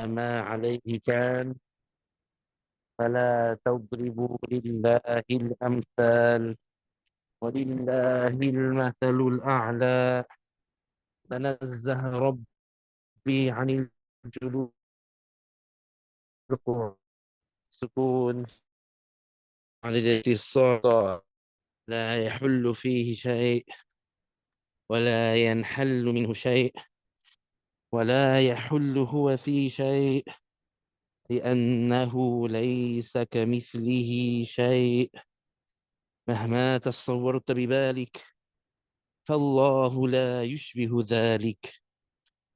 ما عليه كان فلا تضربوا لله الأمثال ولله المثل الأعلى. تنزه ربي عن الجلود والسكون عن الاتصال، لا يحل فيه شيء ولا ينحل منه شيء ولا يحل هو في شيء، لأنه ليس كمثله شيء مهما تصورت ببالك، فالله لا يشبه ذلك.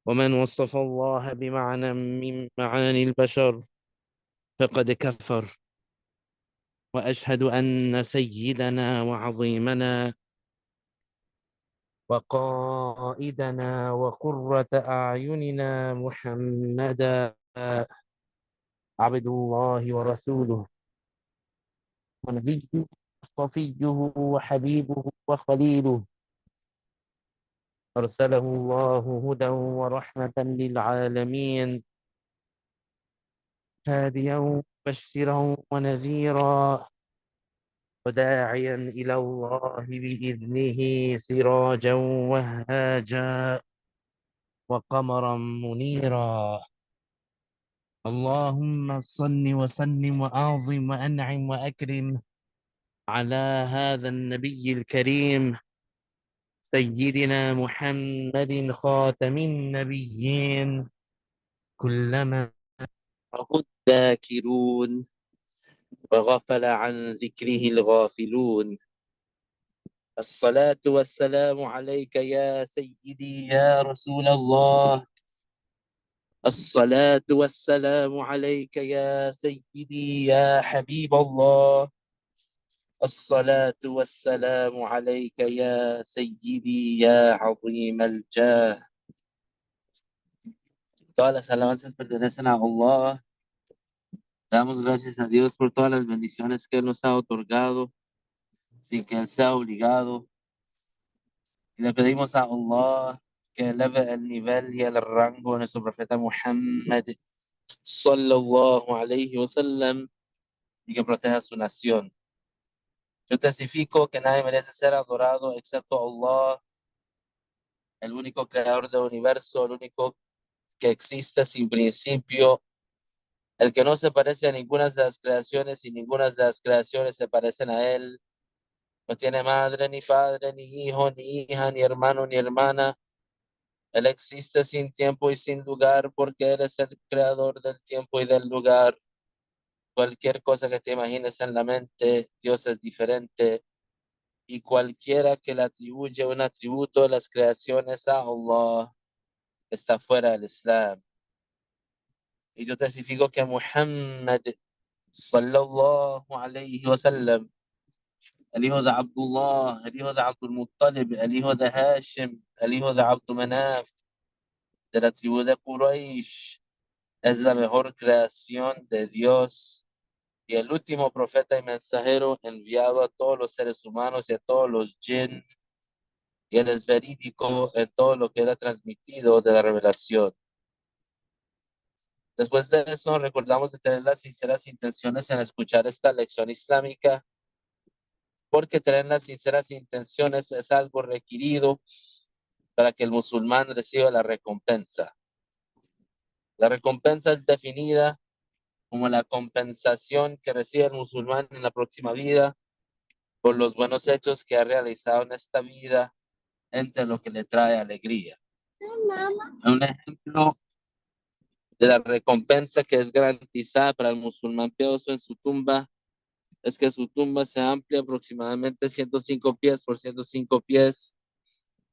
ومن وصف الله بمعنى من معاني البشر فقد كفر. وأشهد أن سيدنا وعظيمنا وقائدنا وقرة أعيننا محمدا عبد الله ورسوله ونبيه صفيه وحبيبه وخليله، أرسله الله هدى ورحمة للعالمين، هاديا مبشرا ونذيرا وداعيا إلى الله بإذنه سراجا وهاجا وقمرا منيرا. اللهم صل وسلم وأعظم وأنعم وأكرم على هذا النبي الكريم سيدنا محمد خاتم النبيين. كلما رأوا الذاكرون وغفل عن ذكره الغافلون. الصلاة والسلام عليك يا سيدي يا رسول الله. الصلاة والسلام عليك يا سيدي يا حبيب الله. الصلاة والسلام عليك يا سيدي يا عظيم الجاه. Todas las alabanzas pertenecen a Allah. Damos gracias a Dios por todas las bendiciones que Él nos ha otorgado sin que Él sea obligado. Y le pedimos a Allah que eleve el nivel y el rango de nuestro profeta Muhammad sallallahu alayhi wa sallam y que proteja a su nación. Yo testifico que nadie merece ser adorado excepto Allah, el único creador del universo, el único que existe sin principio, el que no se parece a ninguna de las creaciones y ninguna de las creaciones se parecen a él. No tiene madre, ni padre, ni hijo, ni hija, ni hermano, ni hermana. Él existe sin tiempo y sin lugar porque Él es el creador del tiempo y del lugar. Cualquier cosa que te imagines en la mente, Dios es diferente. Y cualquiera que le atribuye un atributo de las creaciones a Allah está fuera del Islam. Y yo testifico que Muhammad sallallahu alayhi wa sallam, el hijo de Abdullah, el hijo de Abdul Muttalib, el hijo de Hashim, el hijo de Abdul Manaf, de la tribu de Quraysh, es la mejor creación de Dios y el último profeta y mensajero enviado a todos los seres humanos y a todos los jinn, y él es verídico en todo lo que él ha transmitido de la revelación. Después de eso, recordamos de tener las sinceras intenciones en escuchar esta lección islámica, porque tener las sinceras intenciones es algo requerido para que el musulmán reciba la recompensa. La recompensa es definida como la compensación que recibe el musulmán en la próxima vida por los buenos hechos que ha realizado en esta vida, entre lo que le trae alegría. Un ejemplo de la recompensa que es garantizada para el musulmán piadoso en su tumba es que su tumba se amplia aproximadamente 105 pies por 105 pies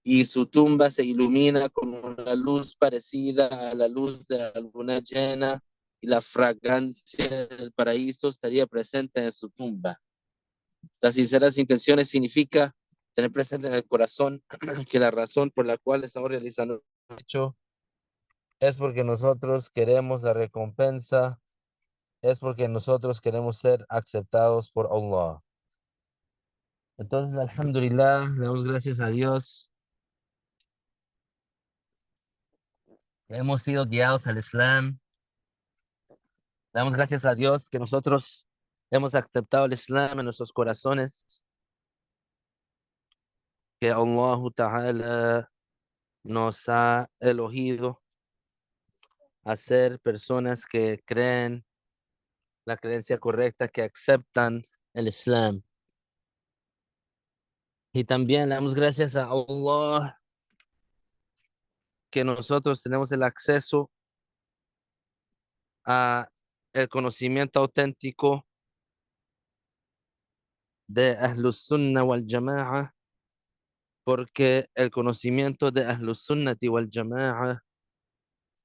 y su tumba se ilumina con una luz parecida a la luz de la luna llena y la fragancia del paraíso estaría presente en su tumba. Las sinceras intenciones significa tener presente en el corazón que la razón por la cual estamos realizando el hecho es porque nosotros queremos la recompensa, es porque nosotros queremos ser aceptados por Allah. Entonces, alhamdulillah, le damos gracias a Dios. Hemos sido guiados al Islam Damos gracias a Dios que nosotros hemos aceptado el Islam en nuestros corazones, que Allah Ta'ala nos ha elegido a ser personas que creen la creencia correcta, que aceptan el Islam. Y también le damos gracias a Allah que nosotros tenemos el acceso a el conocimiento auténtico de Ahlus Sunnah wal Jama'a, porque el conocimiento de Ahlus Sunnati wal Jama'a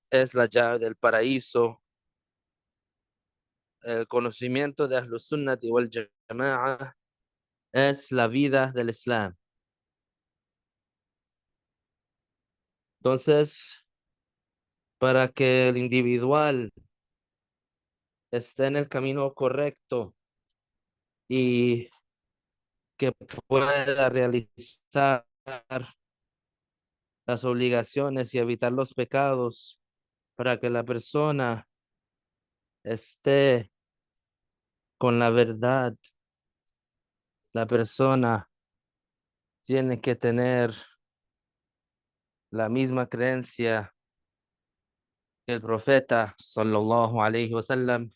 es la llave del paraíso. El conocimiento de Ahlus Sunnati wal Jama'a es la vida del Islam. Entonces, para que el individual esté en el camino correcto y que pueda realizar las obligaciones y evitar los pecados, para que la persona esté con la verdad, la persona tiene que tener la misma creencia que el profeta sallallahu alaihi wasallam,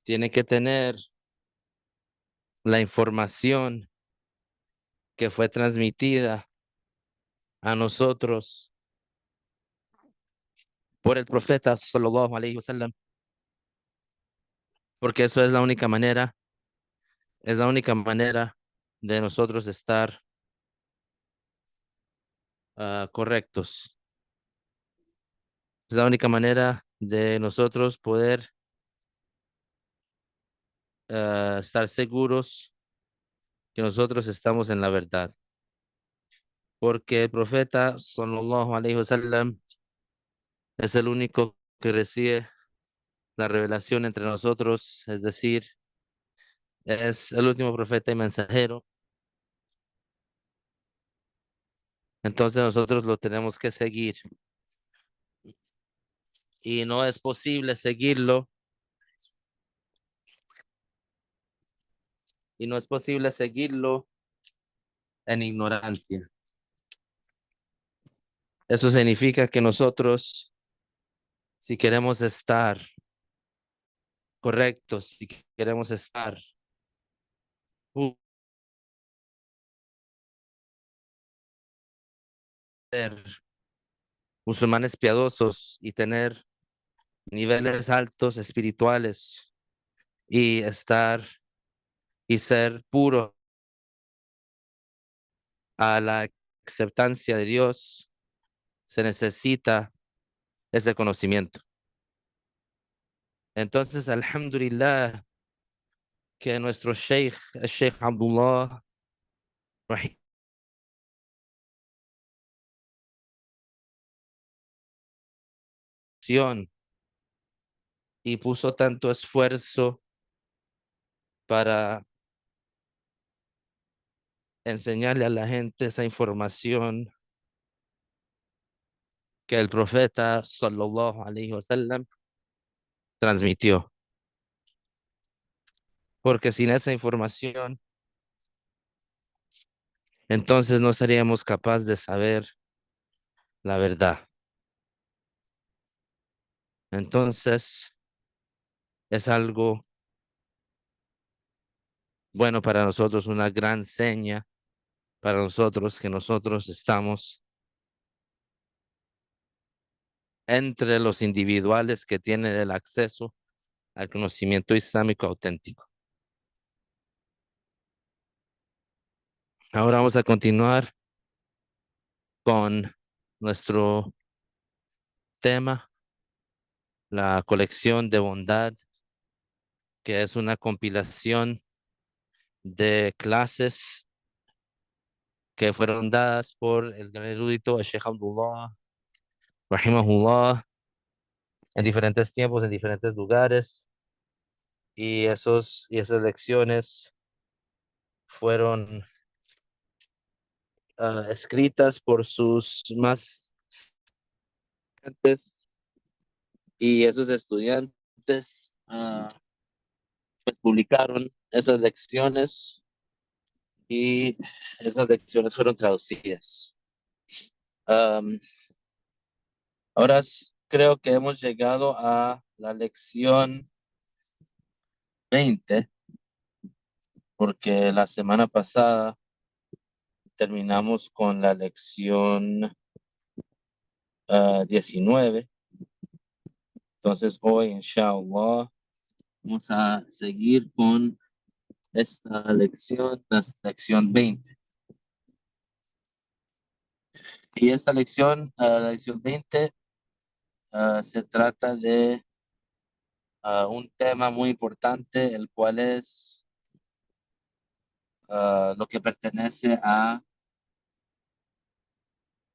tiene que tener la información que fue transmitida a nosotros por el profeta sallallahu alaihi wasallam, porque eso es la única manera de nosotros estar correctos. Es la única manera de nosotros poder estar seguros que nosotros estamos en la verdad. Porque el profeta sallallahu alaihi wasallam es el único que recibe la revelación entre nosotros, es decir, es el último profeta y mensajero. Entonces nosotros lo tenemos que seguir y no es posible seguirlo y no es posible seguirlo en ignorancia. Eso significa que nosotros, si queremos estar correctos, si queremos estar ser musulmanes piadosos y tener niveles altos espirituales y estar y ser puro a la aceptancia de Dios, se necesita ese conocimiento. Entonces, alhamdulillah, que nuestro Sheikh, el Sheikh Abdullah, y puso tanto esfuerzo para enseñarle a la gente esa información que el profeta sallallahu alaihi wasallam transmitió. Porque sin esa información, entonces no seríamos capaces de saber la verdad. Entonces, es algo bueno para nosotros, una gran seña para nosotros que nosotros estamos entre los individuales que tienen el acceso al conocimiento islámico auténtico. Ahora vamos a continuar con nuestro tema, la colección de bondad, que es una compilación de clases que fueron dadas por el gran erudito el Sheikh Abdullah, rahimahullah, en diferentes tiempos, en diferentes lugares, y esas lecciones fueron escritas por sus más Y esos estudiantes pues publicaron esas lecciones y esas lecciones fueron traducidas. Am, creo que hemos llegado a la lección 20 porque la semana pasada terminamos con la lección 19. Entonces hoy, inshallah, vamos a seguir con esta lección, la lección 20. Y esta lección, la lección 20, se trata de un tema muy importante, el cual es lo que pertenece a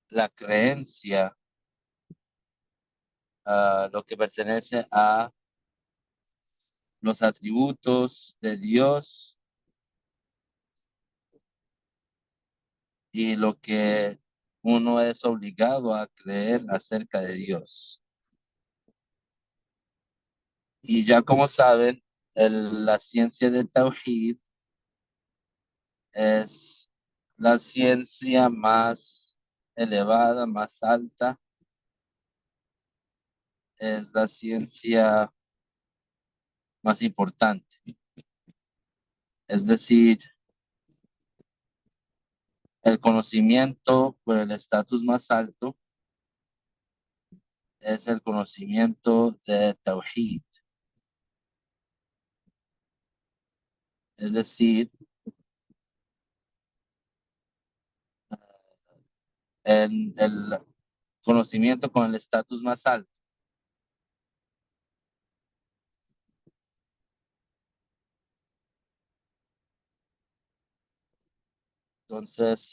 la creencia, lo que pertenece a los atributos de Dios y lo que uno es obligado a creer acerca de Dios. Y ya como saben, la ciencia del Tawhid es la ciencia más elevada, más alta, es la ciencia más importante. Es decir, el conocimiento por el estatus más alto es el conocimiento de Tawhid. Es decir, el conocimiento con el estatus más alto. Entonces,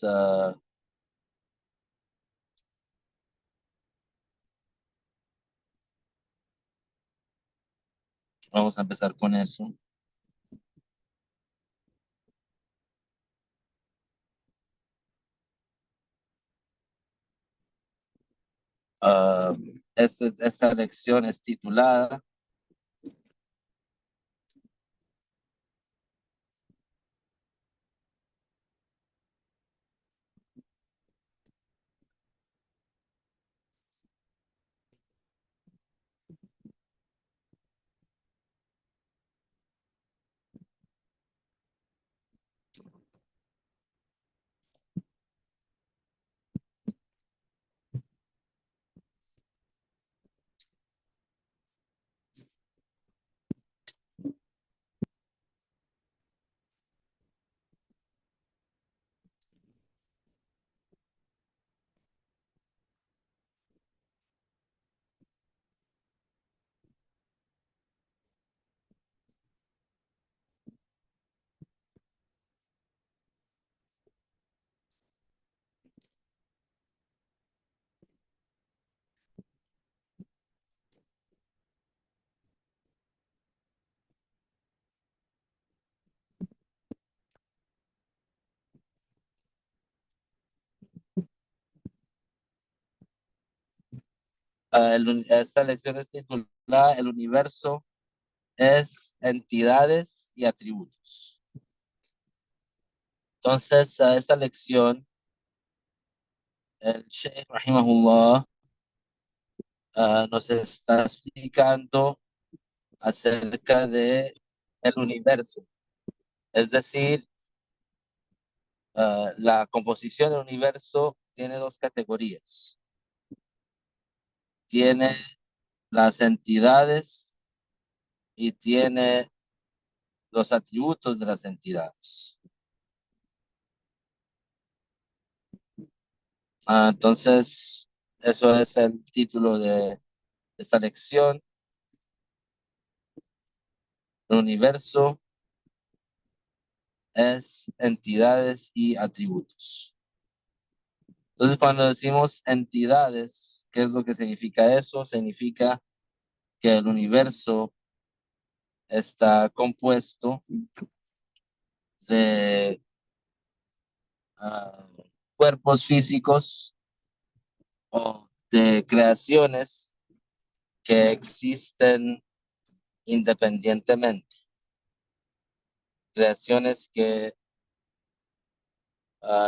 vamos a empezar con eso. Ah, esta lección es titulada esta lección es titulada El universo es entidades y atributos. Entonces, esta lección, el Sheikh Rahimahullah nos está explicando acerca de el universo. Es decir, la composición del universo tiene dos categorías. Tiene las entidades y tiene los atributos de las entidades. Entonces, eso es el título de esta lección. El universo es entidades y atributos. Entonces, cuando decimos entidades, ¿qué es lo que significa eso? Significa que el universo está compuesto de ah, cuerpos físicos o de creaciones que existen independientemente, creaciones que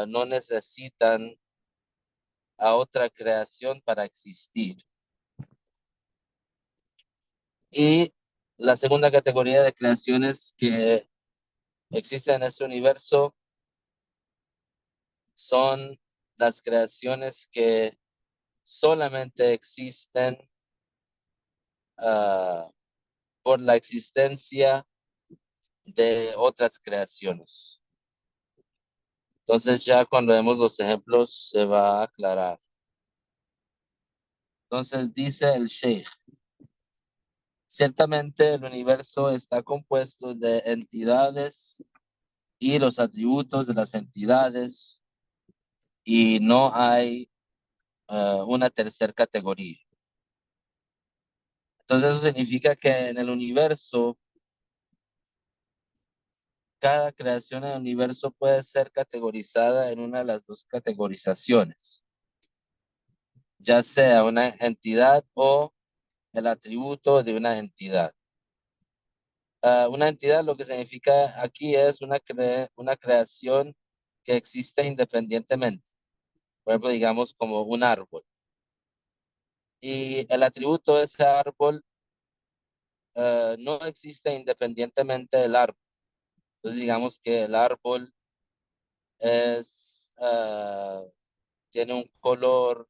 no necesitan a otra creación para existir. Y la segunda categoría de creaciones que existen en este universo son las creaciones que solamente existen por la existencia de otras creaciones. Entonces ya cuando vemos los ejemplos se va a aclarar. Entonces dice el Sheikh, ciertamente el universo está compuesto de entidades y los atributos de las entidades y no hay una tercera categoría. Entonces eso significa que en el universo, cada creación en el universo puede ser categorizada en una de las dos categorizaciones, ya sea una entidad o el atributo de una entidad. Una entidad lo que significa aquí es una creación que existe independientemente. Por ejemplo, digamos como un árbol. Y el atributo de ese árbol no existe independientemente del árbol. Entonces digamos que el árbol es, tiene un color,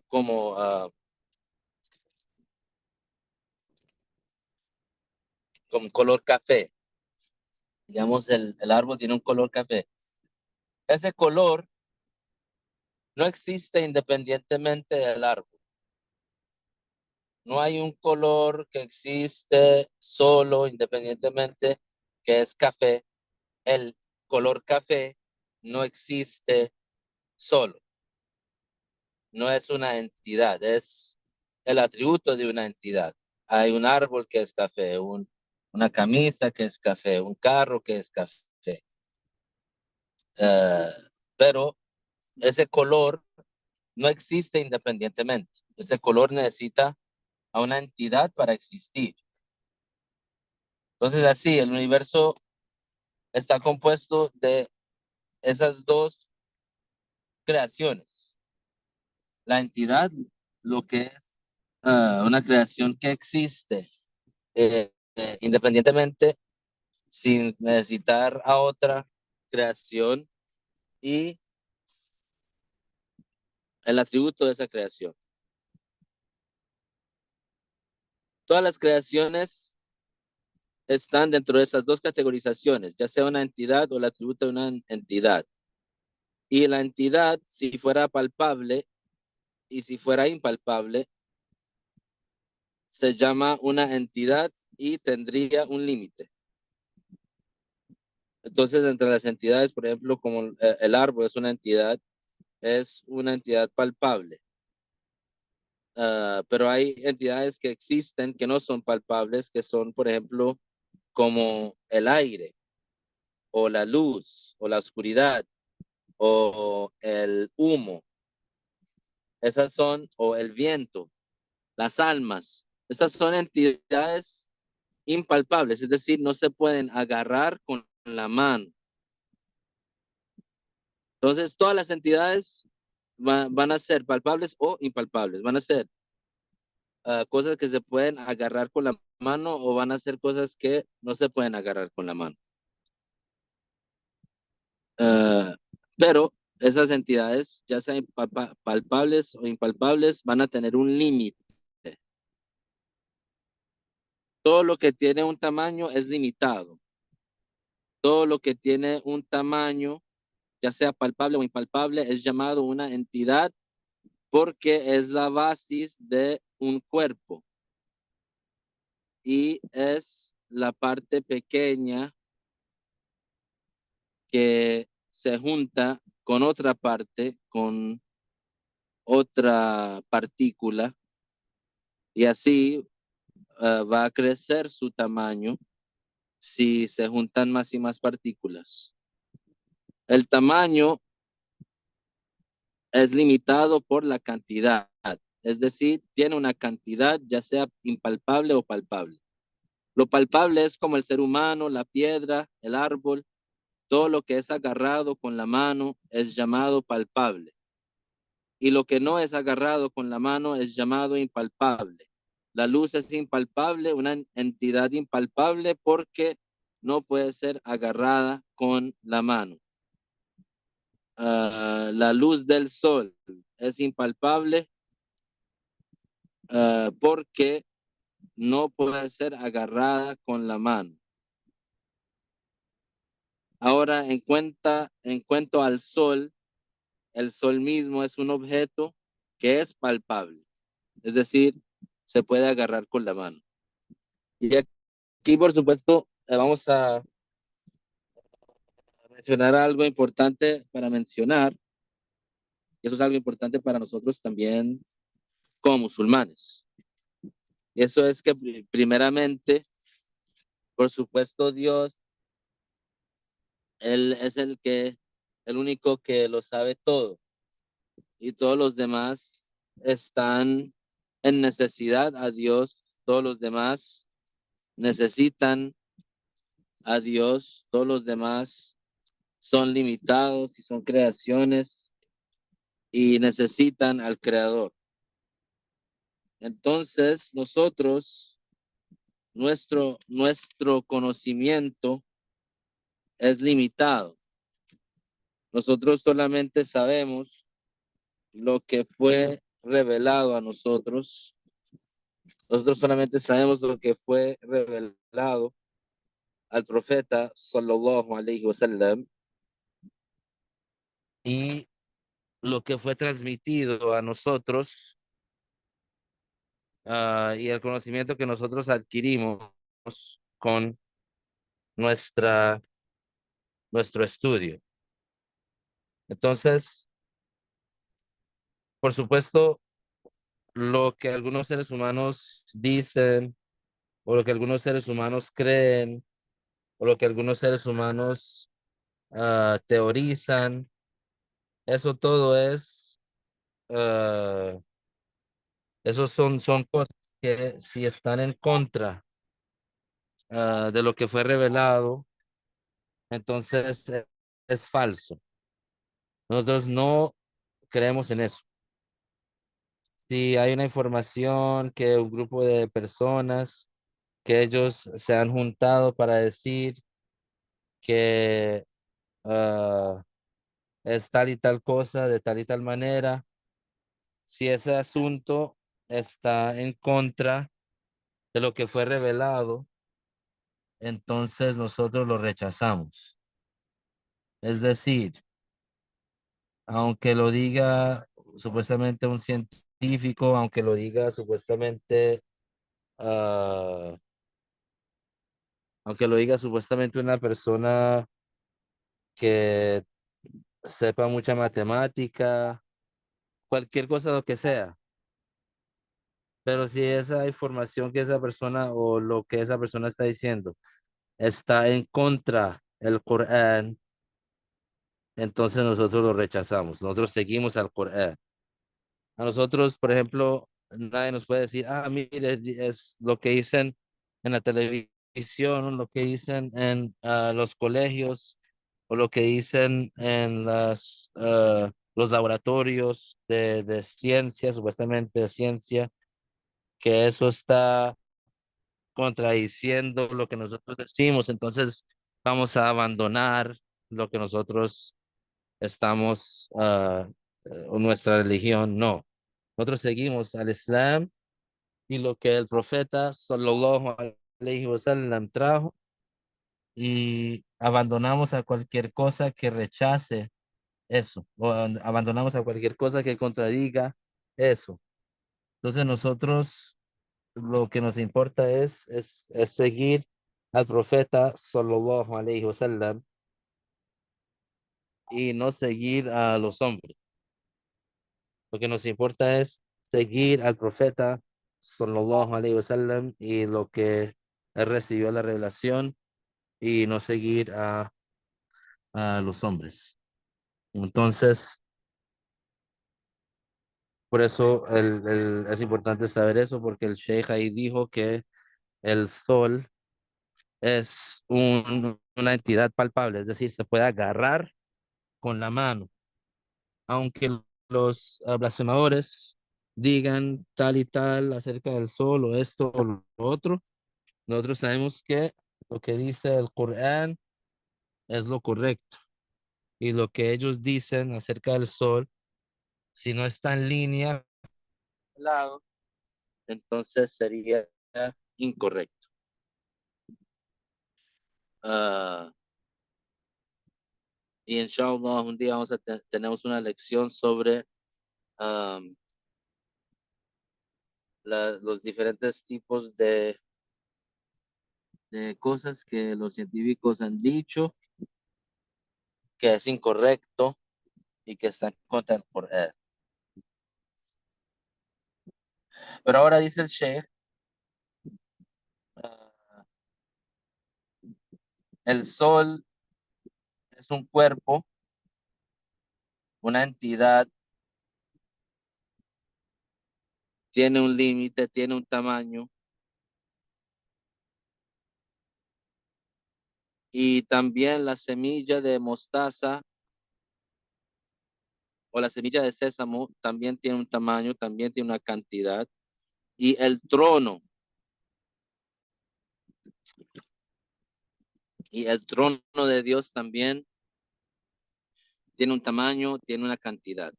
como, como color café. Digamos, el árbol tiene un color café. Ese color no existe independientemente del árbol. No hay un color que existe solo, independientemente, que es café. El color café no existe solo. No es una entidad, es el atributo de una entidad. Hay un árbol que es café, una camisa que es café, un carro que es café. Eh, pero ese color no existe independientemente. Ese color necesita a una entidad para existir. Entonces, así, el universo está compuesto de esas dos creaciones. La entidad, lo que es una creación que existe independientemente, sin necesitar a otra creación, y el atributo de esa creación. Todas las creaciones están dentro de esas dos categorizaciones, ya sea una entidad o el atributo de una entidad. Y la entidad, si fuera palpable y si fuera impalpable, se llama una entidad y tendría un límite. Entonces, entre las entidades, por ejemplo, como el árbol es una entidad palpable. Pero hay entidades que existen que no son palpables, que son, por ejemplo, como el aire, o la luz, o la oscuridad, o el humo. Esas son, o el viento, las almas. Estas son entidades impalpables, es decir, no se pueden agarrar con la mano. Entonces, todas las entidades van a ser palpables o impalpables, van a ser cosas que se pueden agarrar con la mano o van a ser cosas que no se pueden agarrar con la mano. Uh, pero esas entidades, ya sean palpables o impalpables, van a tener un límite. Todo lo que tiene un tamaño es limitado. Todo lo que tiene un tamaño, ya sea palpable o impalpable, es llamado una entidad porque es la base de un cuerpo y es la parte pequeña que se junta con otra parte, con otra partícula, y así va a crecer su tamaño si se juntan más y más partículas. El tamaño es limitado por la cantidad. Es decir, tiene una cantidad ya sea impalpable o palpable. Lo palpable es como el ser humano, la piedra, el árbol, todo lo que es agarrado con la mano es llamado palpable. Y lo que no es agarrado con la mano es llamado impalpable. La luz es impalpable, una entidad impalpable porque no puede ser agarrada con la mano. La luz del sol es impalpable porque no puede ser agarrada con la mano. Ahora, en cuanto al sol, el sol mismo es un objeto que es palpable, es decir, se puede agarrar con la mano. Y aquí, por supuesto, vamos a mencionar algo importante para mencionar, y eso es algo importante para nosotros también como musulmanes. Y eso es que primeramente, por supuesto, Dios, Él es el único que lo sabe todo, y todos los demás están en necesidad a Dios, todos los demás necesitan a Dios, todos los demás son limitados y son creaciones y necesitan al Creador. Entonces, nuestro conocimiento es limitado. Nosotros solamente sabemos lo que fue revelado a nosotros. Nosotros solamente sabemos lo que fue revelado al profeta sallallahu alaihi wasallam y lo que fue transmitido a nosotros y el conocimiento que nosotros adquirimos con nuestra, nuestro estudio. Entonces, por supuesto, lo que algunos seres humanos dicen o lo que algunos seres humanos creen o lo que algunos seres humanos teorizan, eso todo ah, esos son cosas que si están en contra de lo que fue revelado, entonces es falso. Nosotros no creemos en eso. Si hay una información que un grupo de personas que ellos se han juntado para decir que es tal y tal cosa, de tal y tal manera, si ese asunto está en contra de lo que fue revelado, entonces nosotros lo rechazamos. Es decir, aunque lo diga supuestamente un científico, aunque lo diga supuestamente, ah, aunque lo diga supuestamente una persona que sepa mucha matemática, cualquier cosa lo que sea. Pero si esa información que esa persona o lo que esa persona está diciendo está en contra del Corán, entonces nosotros lo rechazamos. Nosotros seguimos al Corán. A nosotros, por ejemplo, nadie nos puede decir, mire, es lo que dicen en la televisión, lo que dicen en los colegios, o lo que dicen en los laboratorios de ciencia, supuestamente de ciencia, que eso está contradiciendo lo que nosotros decimos, entonces vamos a abandonar lo que nosotros estamos, o nuestra religión, no. Nosotros seguimos al Islam y lo que el profeta sallallahu alaihi wasallam trajo y abandonamos a cualquier cosa que rechace eso o abandonamos a cualquier cosa que contradiga eso. Entonces nosotros lo que nos importa es seguir al profeta sallallahu alaihi wasallam y no seguir a los hombres. Lo que nos importa es seguir al profeta sallallahu alaihi wasallam y lo que él recibió la revelación y no seguir a los hombres. Entonces, Por eso es importante saber eso, porque el Sheikh ahí dijo que el sol es una entidad palpable, es decir, se puede agarrar con la mano, aunque los blasfemadores digan tal y tal acerca del sol o esto o lo otro, nosotros sabemos que lo que dice el Corán es lo correcto y lo que ellos dicen acerca del sol, si no está en línea, lado, entonces sería incorrecto. Ah, y inshallah un día vamos a tenemos una lección sobre um, los diferentes tipos de cosas que los científicos han dicho que es incorrecto y que están contra el Corán. Pero ahora dice el Sheikh, ah, el sol es un cuerpo, una entidad, tiene un límite, tiene un tamaño y también la semilla de mostaza o la semilla de sésamo también tiene un tamaño, también tiene una cantidad. Y el trono de Dios también tiene un tamaño, tiene una cantidad.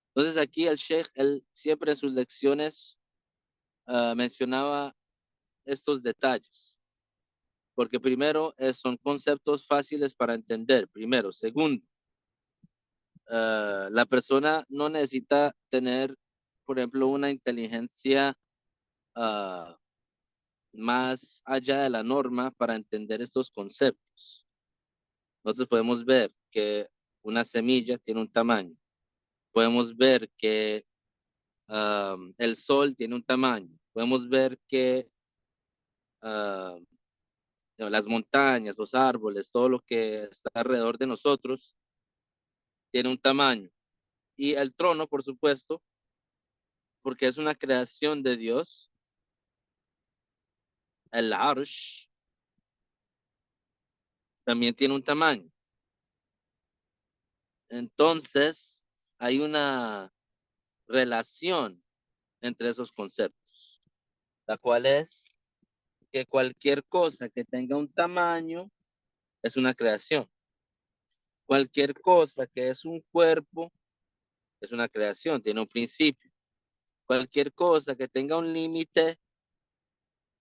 Entonces aquí el Sheikh, él siempre en sus lecciones mencionaba estos detalles, porque primero son conceptos fáciles para entender, primero. Segundo, la persona no necesita tener, por ejemplo, una inteligencia uh, más allá de la norma para entender estos conceptos. Nosotros podemos ver que una semilla tiene un tamaño. Podemos ver que el sol tiene un tamaño. Podemos ver que uh, las montañas, los árboles, todo lo que está alrededor de nosotros tiene un tamaño. Y el trono, por supuesto, porque es una creación de Dios, el Arsh también tiene un tamaño. Entonces, hay una relación entre esos conceptos, la cual es que cualquier cosa que tenga un tamaño es una creación. Cualquier cosa que es un cuerpo es una creación, tiene un principio. Cualquier cosa que tenga un límite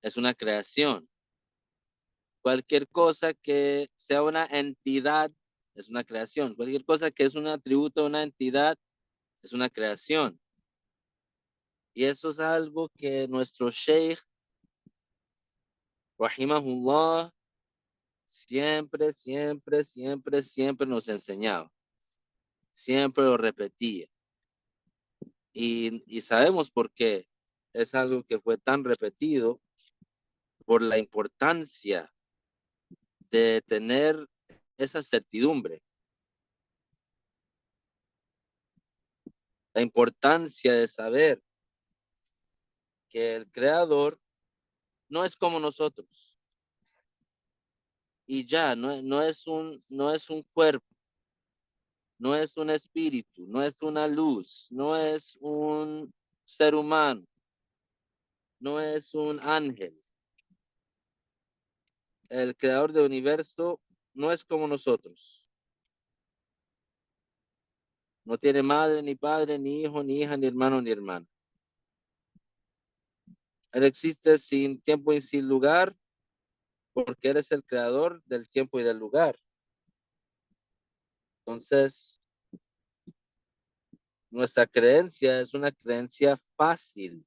es una creación. Cualquier cosa que sea una entidad es una creación. Cualquier cosa que es un atributo de una entidad es una creación. Y eso es algo que nuestro Sheikh, Rahimahullah, siempre, siempre, siempre, siempre nos enseñaba. Siempre lo repetía. Y sabemos por qué. Es algo que fue tan repetido por la importancia de tener esa certidumbre, la importancia de saber que el creador no es como nosotros y ya no es un cuerpo, no es un espíritu, no es una luz, no es un ser humano, no es un ángel. El creador del universo no es como nosotros. No tiene madre, ni padre, ni hijo, ni hija, ni hermano, ni hermana. Él existe sin tiempo y sin lugar porque Él es el creador del tiempo y del lugar. Entonces, nuestra creencia es una creencia fácil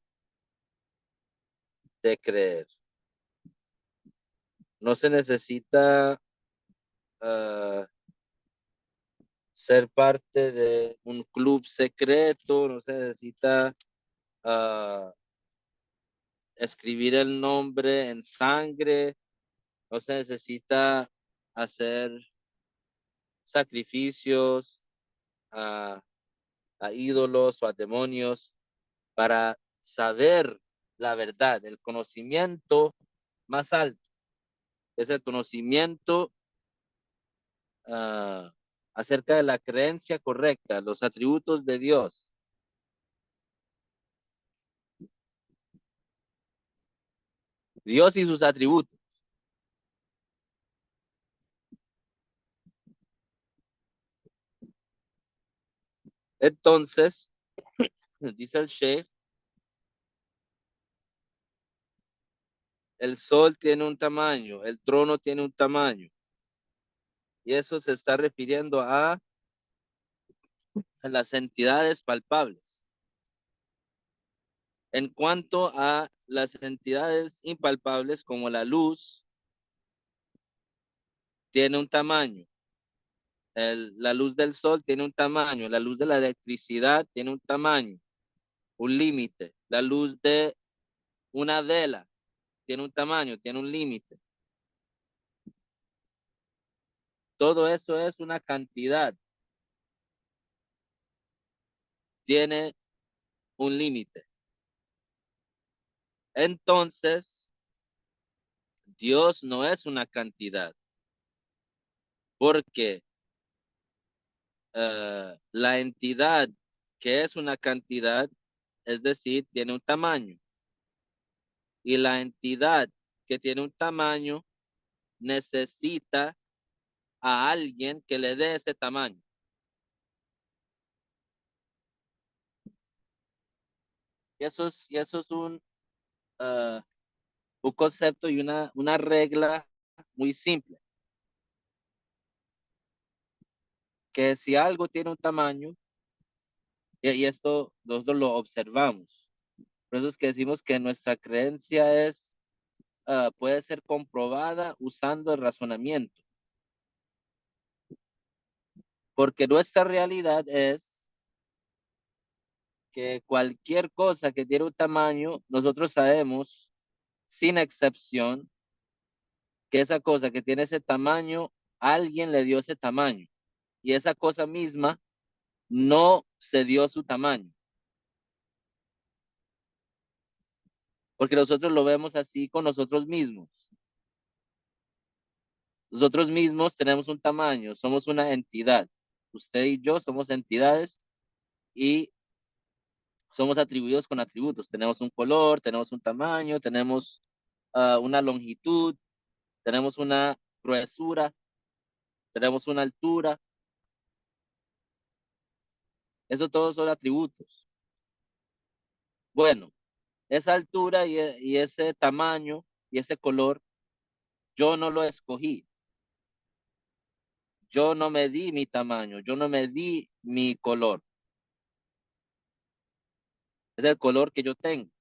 de creer. No se necesita uh, ser parte de un club secreto, no se necesita uh, escribir el nombre en sangre, no se necesita hacer sacrificios, uh, a ídolos o a demonios para saber la verdad. El conocimiento más alto es el conocimiento acerca de la creencia correcta, los atributos de Dios. Dios y sus atributos. Entonces, dice el Sheikh, el sol tiene un tamaño, el trono tiene un tamaño. Y eso se está refiriendo a las entidades palpables. En cuanto a las entidades impalpables como la luz, tiene un tamaño. La luz del sol tiene un tamaño. La luz de la electricidad tiene un tamaño, un límite. La luz de una vela tiene un tamaño, tiene un límite. Todo eso es una cantidad. Tiene un límite. Entonces, Dios no es una cantidad, porque la entidad que es una cantidad, es decir, tiene un tamaño. Y la entidad que tiene un tamaño necesita a alguien que le dé ese tamaño. Y eso es un concepto y una regla muy simple, que si algo tiene un tamaño, y esto nosotros lo observamos, por eso es que decimos que nuestra creencia puede ser comprobada usando el razonamiento, porque nuestra realidad es que cualquier cosa que tiene un tamaño, nosotros sabemos, sin excepción, que esa cosa que tiene ese tamaño, alguien le dio ese tamaño. Y esa cosa misma no se dio su tamaño. Porque nosotros lo vemos así con nosotros mismos. Nosotros mismos tenemos un tamaño, somos una entidad. Usted y yo somos entidades y somos atribuidos con atributos. Tenemos un color, tenemos un tamaño, tenemos una longitud, tenemos una gruesura, tenemos una altura. Eso todos son atributos. Bueno, esa altura y ese tamaño y ese color, yo no lo escogí. Yo no me di mi tamaño, yo no me di mi color. Es el color que yo tengo.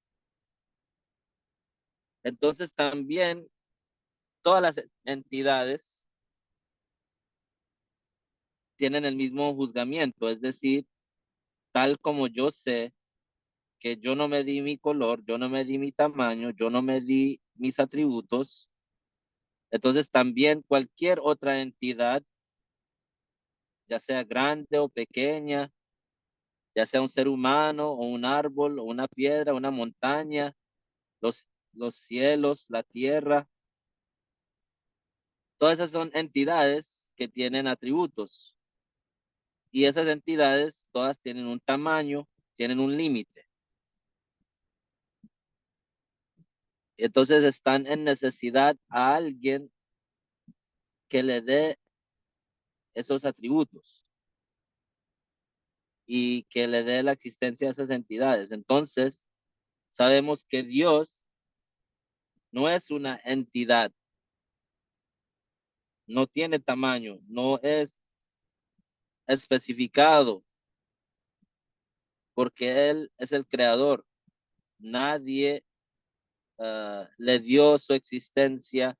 Entonces también todas las entidades tienen el mismo juzgamiento, es decir, tal como yo sé que yo no me di mi color, yo no me di mi tamaño, yo no me di mis atributos, entonces también cualquier otra entidad, ya sea grande o pequeña, ya sea un ser humano o un árbol o una piedra, una montaña, los cielos, la tierra, todas esas son entidades que tienen atributos y esas entidades todas tienen un tamaño, tienen un límite. Entonces están en necesidad a alguien que le dé esos atributos y que le dé la existencia a esas entidades. Entonces, sabemos que Dios no es una entidad, no tiene tamaño, no es especificado, porque Él es el creador. Nadie le dio su existencia,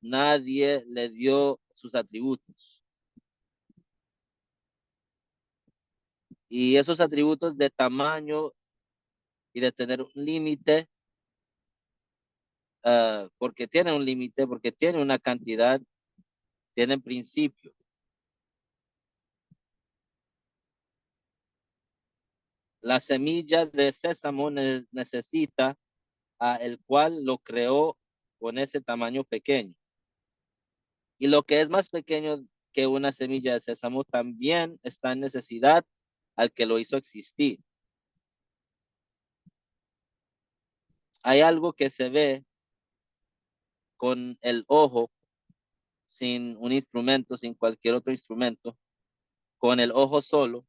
nadie le dio sus atributos. Y esos atributos de tamaño y de tener un límite, porque tiene un límite, porque tiene una cantidad, tienen principio. La semilla de sésamo necesita a el cual lo creó con ese tamaño pequeño. Y lo que es más pequeño que una semilla de sésamo también está en necesidad al que lo hizo existir. Hay algo que se ve con el ojo, sin un instrumento, sin cualquier otro instrumento, con el ojo solo.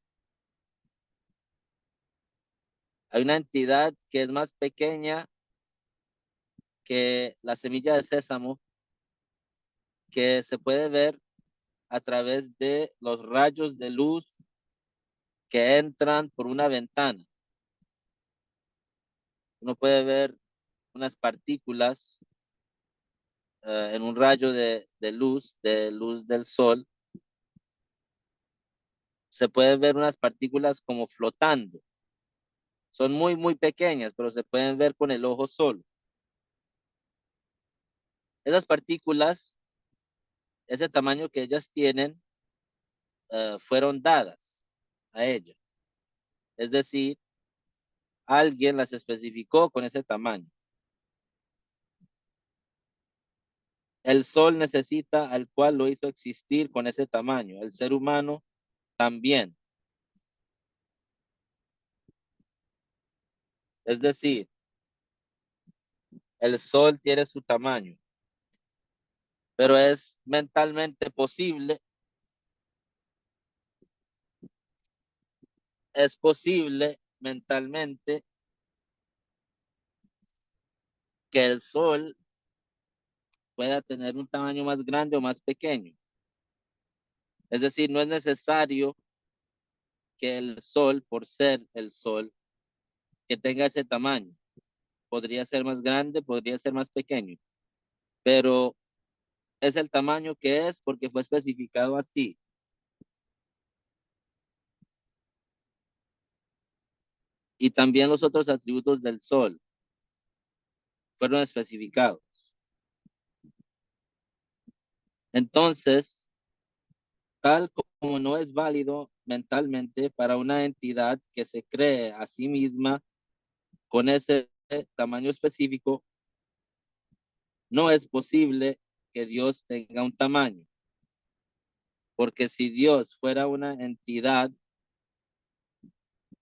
Hay una entidad que es más pequeña que la semilla de sésamo, que se puede ver a través de los rayos de luz que entran por una ventana. Uno puede ver unas partículas en un rayo de luz del sol. Se puede ver unas partículas como flotando. Son muy, muy pequeñas, pero se pueden ver con el ojo solo. Esas partículas, ese tamaño que ellas tienen, fueron dadas a ella. Es decir, alguien las especificó con ese tamaño. El sol necesita al cual lo hizo existir con ese tamaño. El ser humano también. Es decir, el sol tiene su tamaño, pero es mentalmente posible, es posible mentalmente que el sol pueda tener un tamaño más grande o más pequeño. Es decir, no es necesario que el sol, por ser el sol, que tenga ese tamaño. Podría ser más grande, podría ser más pequeño, pero es el tamaño que es porque fue especificado así. Y también los otros atributos del sol fueron especificados. Entonces, tal como no es válido mentalmente para una entidad que se cree a sí misma con ese tamaño específico, no es posible que Dios tenga un tamaño. Porque si Dios fuera una entidad,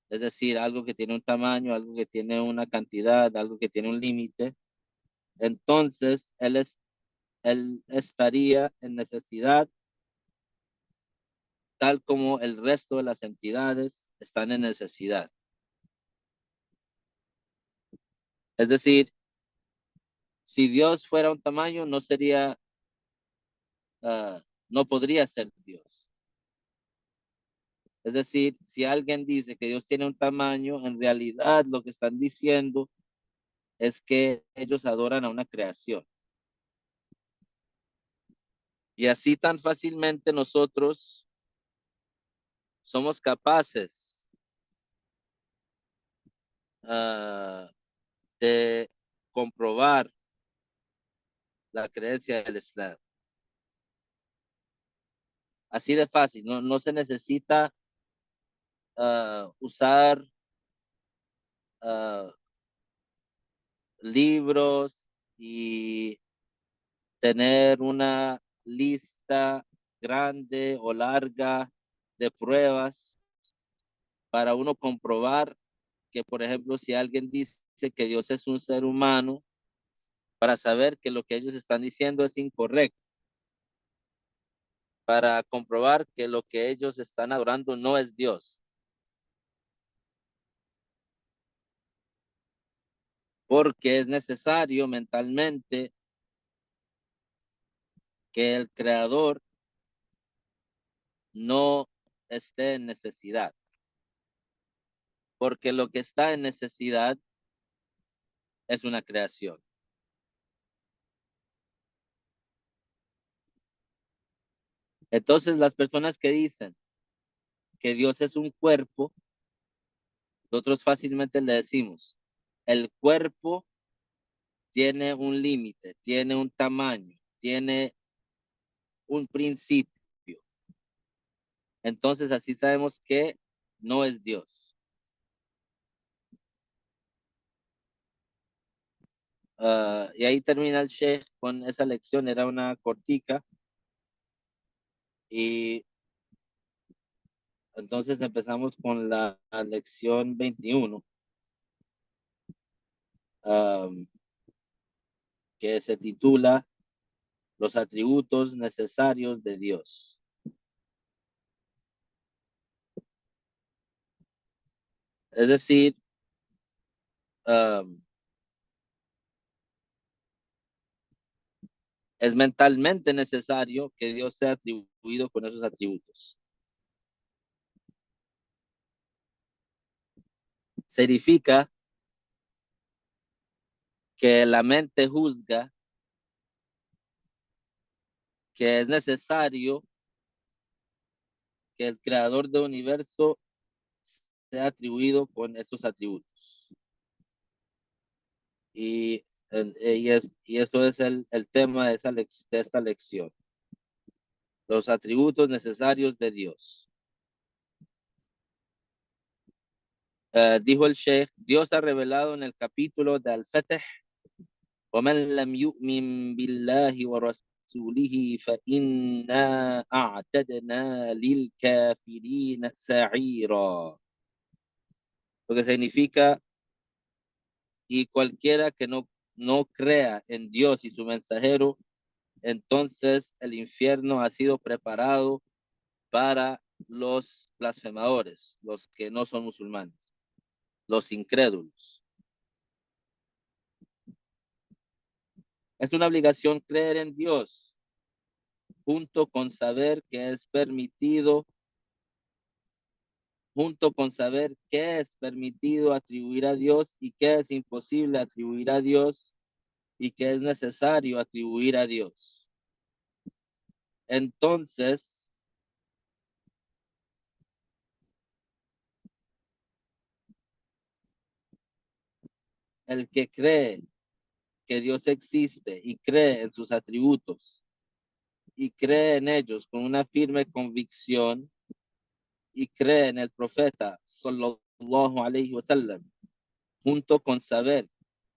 es decir, algo que tiene un tamaño, algo que tiene una cantidad, algo que tiene un límite, entonces él estaría en necesidad, tal como el resto de las entidades están en necesidad. Es decir, si Dios fuera un tamaño, no sería, no podría ser Dios. Es decir, si alguien dice que Dios tiene un tamaño, en realidad lo que están diciendo es que ellos adoran a una creación. Y así tan fácilmente nosotros somos capaces de comprobar la creencia del Islam. Así de fácil, no se necesita usar uh, libros y tener una lista grande o larga de pruebas para uno comprobar que, por ejemplo, si alguien dice que Dios es un ser humano, para saber que lo que ellos están diciendo es incorrecto, para comprobar que lo que ellos están adorando no es Dios. Porque es necesario mentalmente que el creador no esté en necesidad. Porque lo que está en necesidad es una creación. Entonces, las personas que dicen que Dios es un cuerpo, nosotros fácilmente le decimos, el cuerpo tiene un límite, tiene un tamaño, tiene un principio. Entonces, así sabemos que no es Dios. Y ahí termina el Sheikh con esa lección, era una cortica. Y entonces empezamos con la lección 21, um, que se titula Los atributos necesarios de Dios. Es decir, um, es mentalmente necesario que Dios sea atribuido con esos atributos. Significa que la mente juzga que es necesario que el creador del universo sea atribuido con estos atributos. Y eso es el tema de esta lección. Los atributos necesarios de Dios. Dijo el Sheikh, Dios ha revelado en el capítulo de Al-Fatih, وَمَنْ لَمْ يُؤْمِنْ بِاللَّهِ وَرَسُولِهِ فَإِنَّا أَعْتَدْنَا لِلْكَافِرِينَ سَعِيرًا. Lo que significa, y cualquiera que no crea en Dios y su mensajero, entonces el infierno ha sido preparado para los blasfemadores, los que no son musulmanes, los incrédulos. Es una obligación creer en Dios, junto con saber que es permitido, junto con saber qué es permitido atribuir a Dios y qué es imposible atribuir a Dios y qué es necesario atribuir a Dios. Entonces, el que cree que Dios existe y cree en sus atributos y cree en ellos con una firme convicción y cree en el profeta sallallahu alaihi wasallam, junto con saber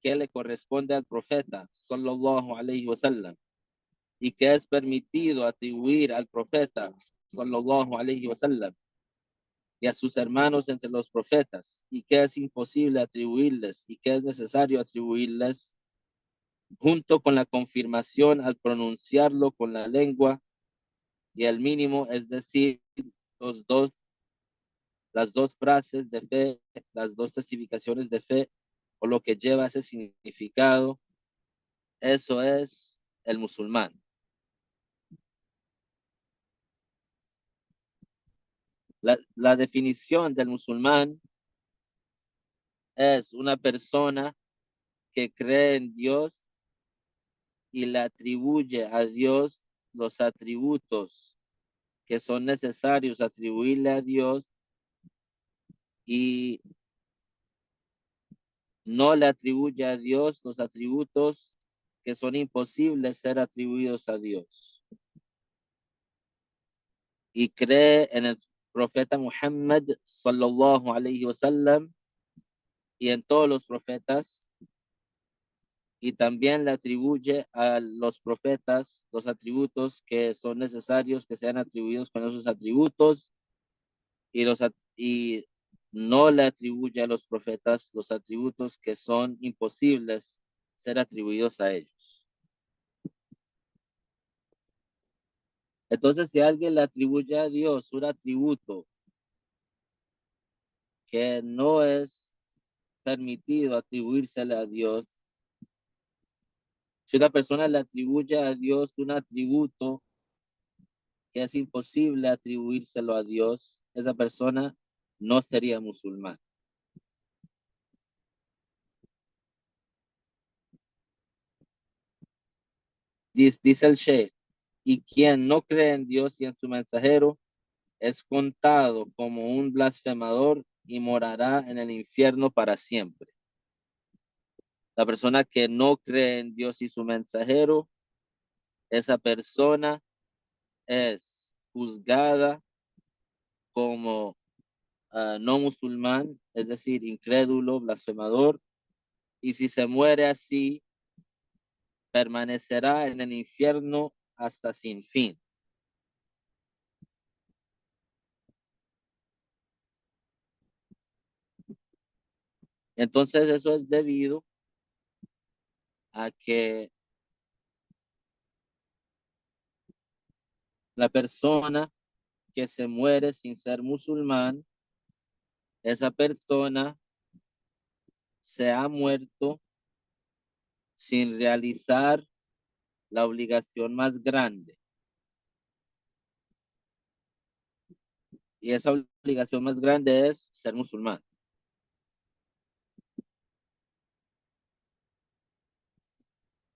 qué le corresponde al profeta sallallahu alaihi wasallam y que es permitido atribuir al profeta sallallahu alaihi wasallam y a sus hermanos entre los profetas y que es imposible atribuirles y que es necesario atribuirles, junto con la confirmación al pronunciarlo con la lengua y el mínimo, es decir, los dos, las dos frases de fe, las dos testificaciones de fe, o lo que lleva ese significado, eso es el musulmán. La definición del musulmán es una persona que cree en Dios y le atribuye a Dios los atributos que son necesarios atribuirle a Dios y no le atribuye a Dios los atributos que son imposibles ser atribuidos a Dios. Y cree en el profeta Muhammad sallallahu alaihi wasallam y en todos los profetas, y también le atribuye a los profetas los atributos que son necesarios que sean atribuidos con esos atributos, y no le atribuye a los profetas los atributos que son imposibles ser atribuidos a ellos. Entonces, si alguien le atribuye a Dios un atributo que no es permitido atribuírsele a Dios, si una persona le atribuye a Dios un atributo que es imposible atribuírselo a Dios, esa persona no sería musulmán. Dice el Sheikh, y quien no cree en Dios y en su mensajero es contado como un blasfemador y morará en el infierno para siempre. La persona que no cree en Dios y su mensajero, esa persona es juzgada como no musulmán, es decir, incrédulo, blasfemador, y si se muere así, permanecerá en el infierno hasta sin fin. Entonces eso es debido a que la persona que se muere sin ser musulmán, esa persona se ha muerto sin realizar la obligación más grande. Y esa obligación más grande es ser musulmán.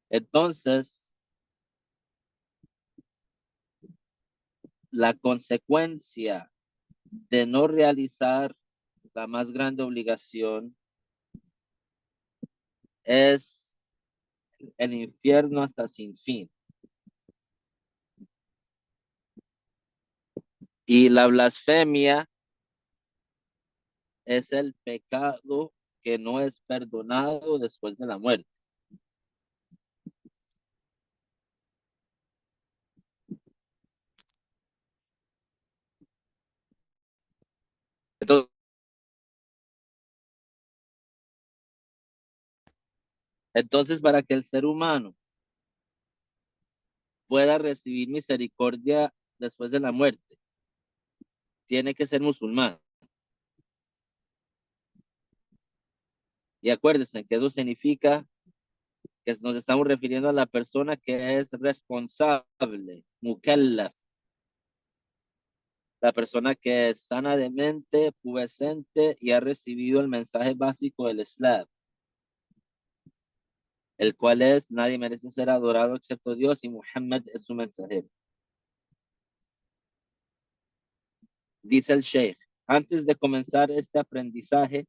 Entonces, la consecuencia de no realizar la más grande obligación es el infierno hasta sin fin. Y la blasfemia es el pecado que no es perdonado después de la muerte. Entonces, para que el ser humano pueda recibir misericordia después de la muerte, tiene que ser musulmán. Y acuérdense que eso significa que nos estamos refiriendo a la persona que es responsable, mukallaf, la persona que es sana de mente, pubescente y ha recibido el mensaje básico del Islam, el cual es: nadie merece ser adorado excepto Dios y Muhammad es su mensajero. Dice el Sheikh: antes de comenzar este aprendizaje,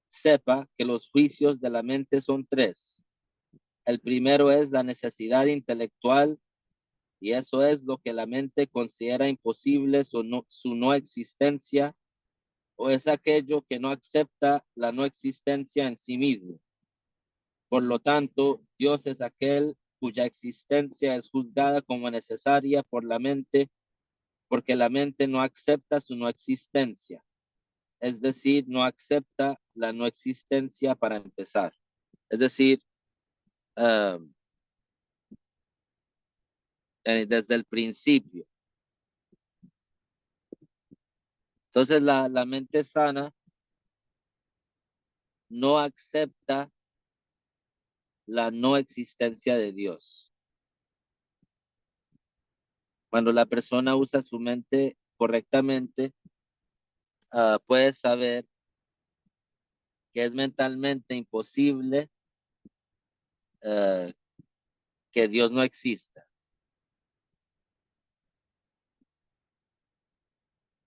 sepa que los juicios de la mente son tres. El primero es la necesidad intelectual, y eso es lo que la mente considera imposible su no existencia, o es aquello que no acepta la no existencia en sí mismo. Por lo tanto, Dios es aquel cuya existencia es juzgada como necesaria por la mente, porque la mente no acepta su no existencia. Es decir, no acepta la no existencia para empezar. Es decir, uh, desde el principio. Entonces, la mente sana no acepta la no existencia de Dios. Cuando la persona usa su mente correctamente, puede saber que es mentalmente imposible uh, que Dios no exista.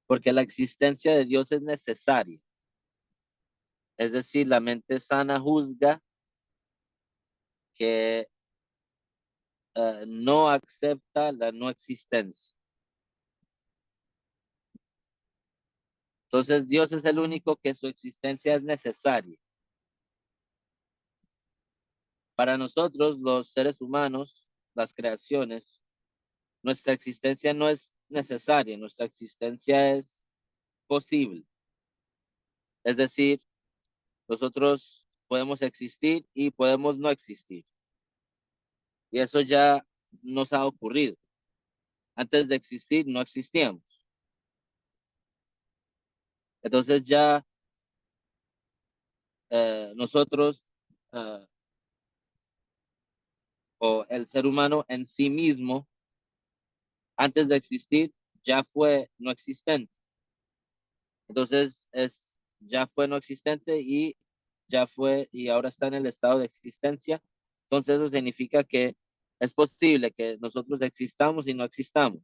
Porque la existencia de Dios es necesaria. Es decir, la mente sana juzga que no acepta la no existencia. Entonces Dios es el único que su existencia es necesaria. Para nosotros, los seres humanos, las creaciones, nuestra existencia no es necesaria, nuestra existencia es posible. Es decir, nosotros podemos existir y podemos no existir. Y eso ya nos ha ocurrido. Antes de existir, no existíamos. Entonces ya nosotros o el ser humano en sí mismo, antes de existir, ya fue no existente. Entonces ya fue no existente y ya fue y ahora está en el estado de existencia. Entonces eso significa que es posible que nosotros existamos y no existamos.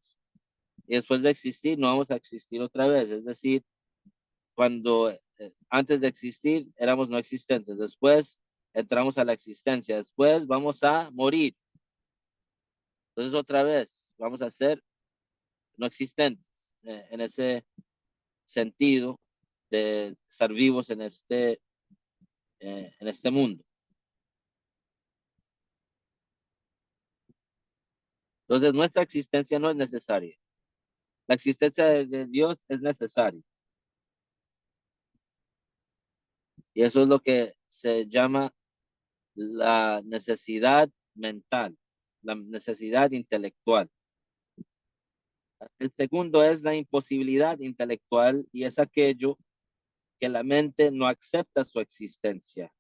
Y después de existir, no vamos a existir otra vez. Es decir, cuando antes de existir éramos no existentes, después entramos a la existencia, después vamos a morir. Entonces otra vez vamos a ser no existentes en ese sentido de estar vivos en este mundo. Entonces nuestra existencia no es necesaria. La existencia de Dios es necesaria. Y eso es lo que se llama la necesidad mental, la necesidad intelectual. El segundo es la imposibilidad intelectual y es aquello que la mente no acepta su existencia.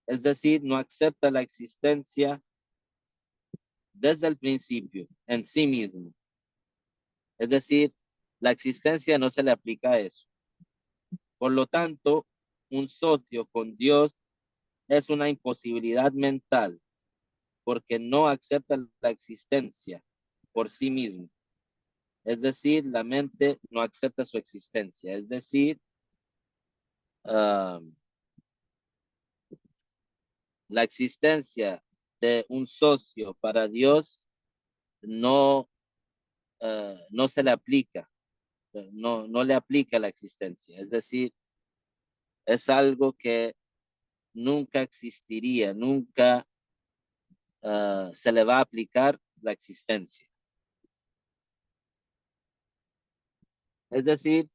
Es decir, no acepta la existencia desde el principio en sí mismo. Es decir, la existencia no se le aplica a eso. Por lo tanto, un socio con Dios es una imposibilidad mental porque no acepta la existencia por sí mismo. Es decir, la mente no acepta su existencia. Es decir, uh, la existencia de un socio para Dios no, no se le aplica, no le aplica la existencia. Es decir, es algo que nunca existiría, nunca se le va a aplicar la existencia. Es decir,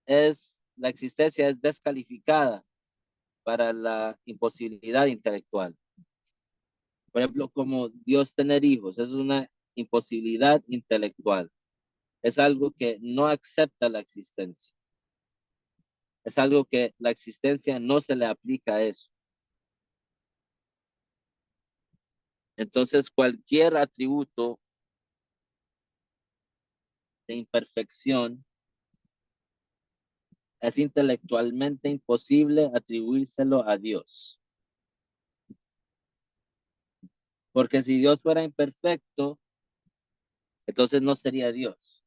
la existencia es descalificada para la imposibilidad intelectual. Por ejemplo, como Dios tener hijos, es una imposibilidad intelectual. Es algo que no acepta la existencia. Es algo que la existencia no se le aplica a eso. Entonces, cualquier atributo de imperfección es intelectualmente imposible atribuírselo a Dios. Porque si Dios fuera imperfecto, entonces no sería Dios.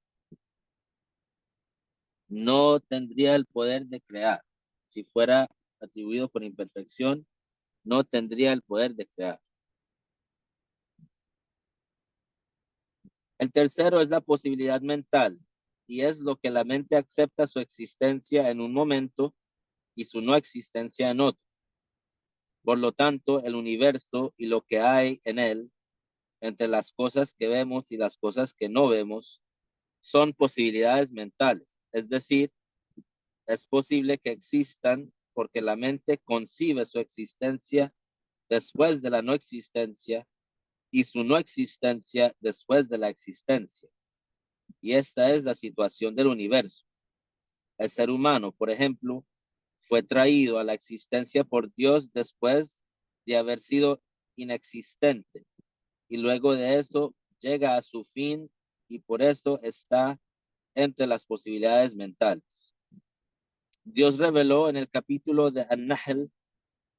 No tendría el poder de crear. Si fuera atribuido por imperfección, no tendría el poder de crear. El tercero es la posibilidad mental, y es lo que la mente acepta su existencia en un momento y su no existencia en otro. Por lo tanto, el universo y lo que hay en él, entre las cosas que vemos y las cosas que no vemos, son posibilidades mentales. Es decir, es posible que existan porque la mente concibe su existencia después de la no existencia y su no existencia después de la existencia. Y esta es la situación del universo. El ser humano, por ejemplo, fue traído a la existencia por Dios después de haber sido inexistente. Y luego de eso llega a su fin y por eso está entre las posibilidades mentales. Dios reveló en el capítulo de An-Nahl,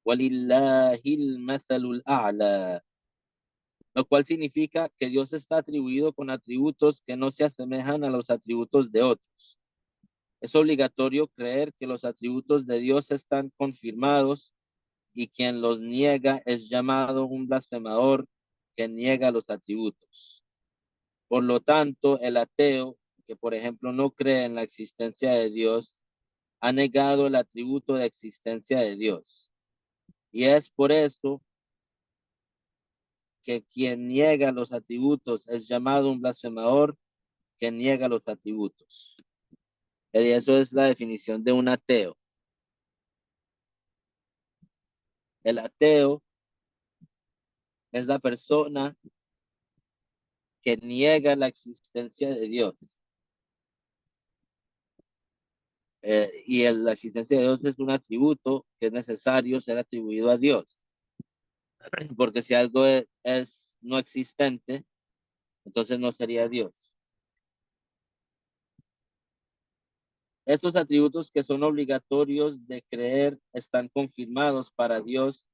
Walillahil mathalul a'la, lo cual significa que Dios está atribuido con atributos que no se asemejan a los atributos de otros. Es obligatorio creer que los atributos de Dios están confirmados y quien los niega es llamado un blasfemador que niega los atributos. Por lo tanto, el ateo, que por ejemplo no cree en la existencia de Dios, ha negado el atributo de existencia de Dios. Y es por eso que quien niega los atributos es llamado un blasfemador que niega los atributos. Y eso es la definición de un ateo. El ateo es la persona que niega la existencia de Dios. La existencia de Dios es un atributo que es necesario ser atribuido a Dios. Porque si algo es no existente, entonces no sería Dios. Estos atributos que son obligatorios de creer están confirmados para Dios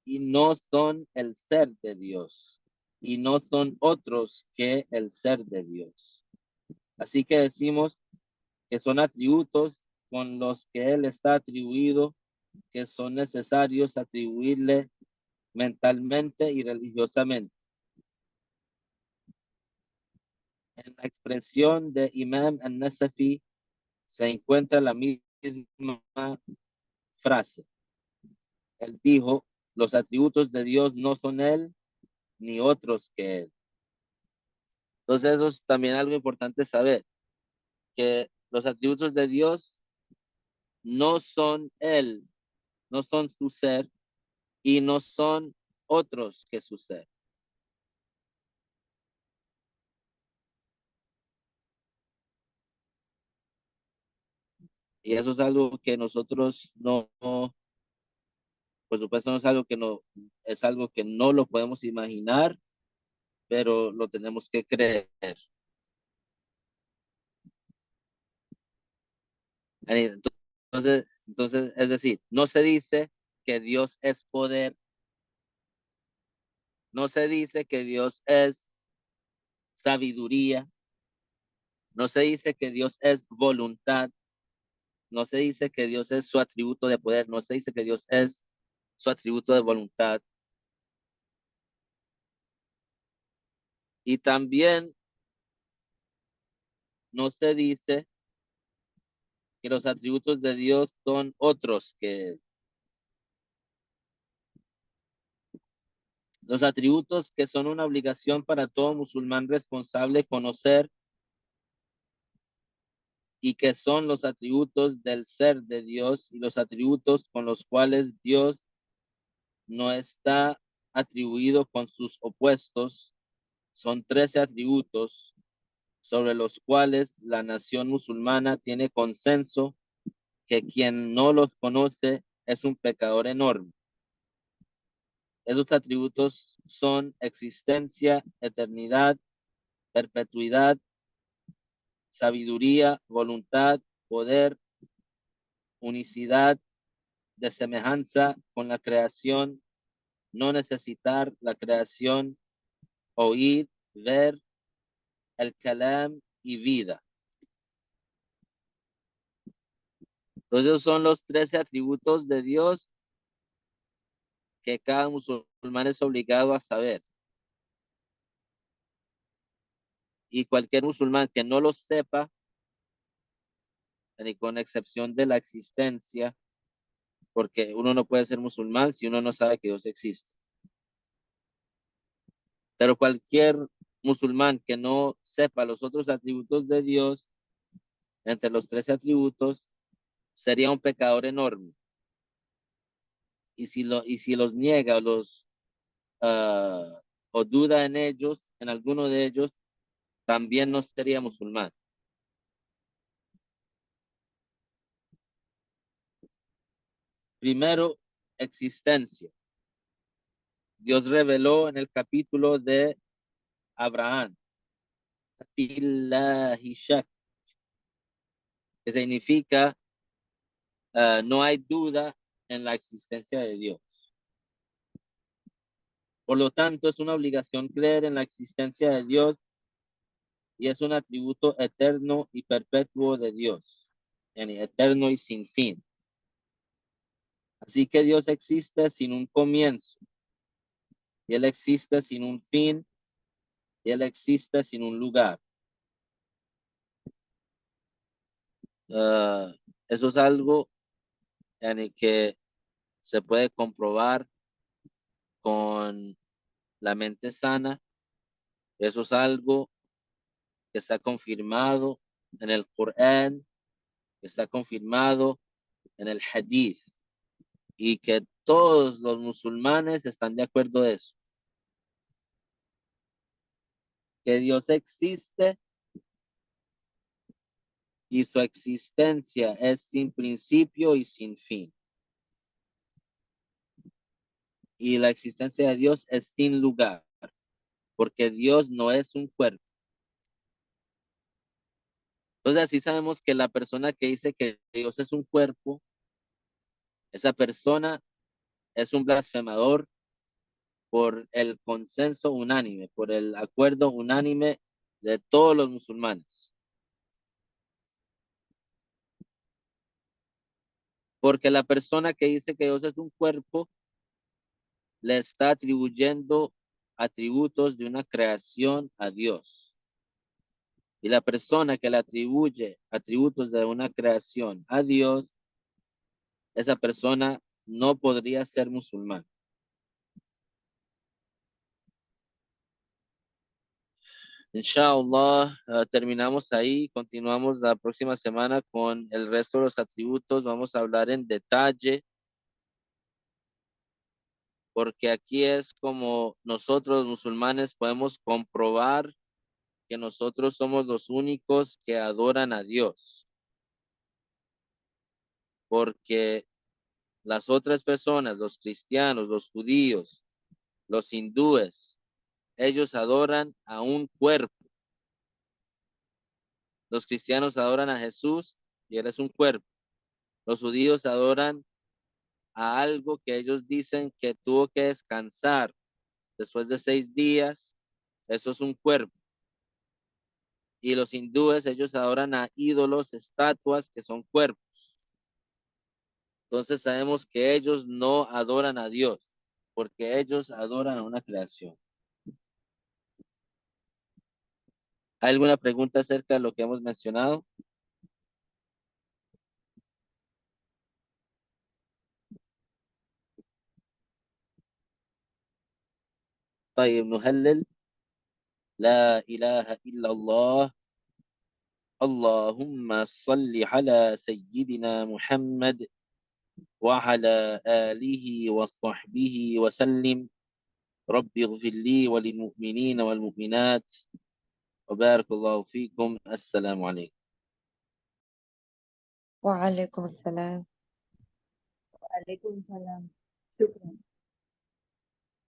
y no son el ser de Dios y no son otros que el ser de Dios. Así que decimos que son atributos con los que Él está atribuido, que son necesarios atribuirle mentalmente y religiosamente. En la expresión de Imam al-Nasafi se encuentra la misma frase. Él dijo, los atributos de Dios no son Él ni otros que Él. Entonces, eso es también algo importante saber, que los atributos de Dios no son Él, no son su ser y no son otros que su ser. Y eso es algo que nosotros no, por supuesto, no es algo que no, es algo que no lo podemos imaginar, pero lo tenemos que creer. Entonces, es decir, no se dice que Dios es poder, no se dice que Dios es sabiduría, no se dice que Dios es voluntad, no se dice que Dios es su atributo de poder, no se dice que Dios es su atributo de voluntad. Y también no se dice que los atributos de Dios son otros que los atributos que son una obligación para todo musulmán responsable conocer y que son los atributos del ser de Dios y los atributos con los cuales Dios no está atribuido con sus opuestos. Son 13 atributos sobre los cuales la nación musulmana tiene consenso que quien no los conoce es un pecador enorme. Esos atributos son existencia, eternidad, perpetuidad, sabiduría, voluntad, poder, unicidad, de semejanza con la creación, no necesitar la creación, oír, ver, el kalam y vida. Entonces esos son los 13 atributos de Dios que cada musulmán es obligado a saber. Y cualquier musulmán que no los sepa, ni con excepción de la existencia, porque uno no puede ser musulmán si uno no sabe que Dios existe. Pero cualquier musulmán que no sepa los otros atributos de Dios, entre los 13 atributos, sería un pecador enorme. Y si los niega o duda en ellos, en alguno de ellos, también no sería musulmán. Primero, existencia. Dios reveló en el capítulo de Abraham, que significa no hay duda en la existencia de Dios. Por lo tanto, es una obligación creer en la existencia de Dios y es un atributo eterno y perpetuo de Dios, eterno y sin fin. Así que Dios existe sin un comienzo, y Él existe sin un fin, y Él existe sin un lugar. Uh, Eso es algo en el que se puede comprobar con la mente sana. Eso es algo que está confirmado en el Corán, que está confirmado en el Hadith, y que todos los musulmanes están de acuerdo de eso, que Dios existe y su existencia es sin principio y sin fin. Y la existencia de Dios es sin lugar, porque Dios no es un cuerpo. Entonces así sabemos que la persona que dice que Dios es un cuerpo, esa persona es un blasfemador por el consenso unánime, por el acuerdo unánime de todos los musulmanes. Porque la persona que dice que Dios es un cuerpo le está atribuyendo atributos de una creación a Dios. Y la persona que le atribuye atributos de una creación a Dios, esa persona no podría ser musulmán. Inshallah, terminamos ahí, continuamos la próxima semana con el resto de los atributos. Vamos a hablar en detalle, porque aquí es como nosotros, musulmanes, podemos comprobar que nosotros somos los únicos que adoran a Dios, porque las otras personas, los cristianos, los judíos, los hindúes, ellos adoran a un cuerpo. Los cristianos adoran a Jesús y Él es un cuerpo. Los judíos adoran a algo que ellos dicen que tuvo que descansar después de 6 días. Eso es un cuerpo. Y los hindúes, ellos adoran a ídolos, estatuas que son cuerpos. Entonces sabemos que ellos no adoran a Dios, porque ellos adoran a una creación. ¿Hay alguna pregunta acerca de lo que hemos mencionado? طيب نهلل. لا إله إلا الله. اللهم صل على سيدنا محمد وعلى آله وصحبه وسلم. رب اغفر لي وللمؤمنين والمؤمنات وبارك الله فيكم. السلام عليكم. وعليكم السلام. وعليكم السلام. شكرا.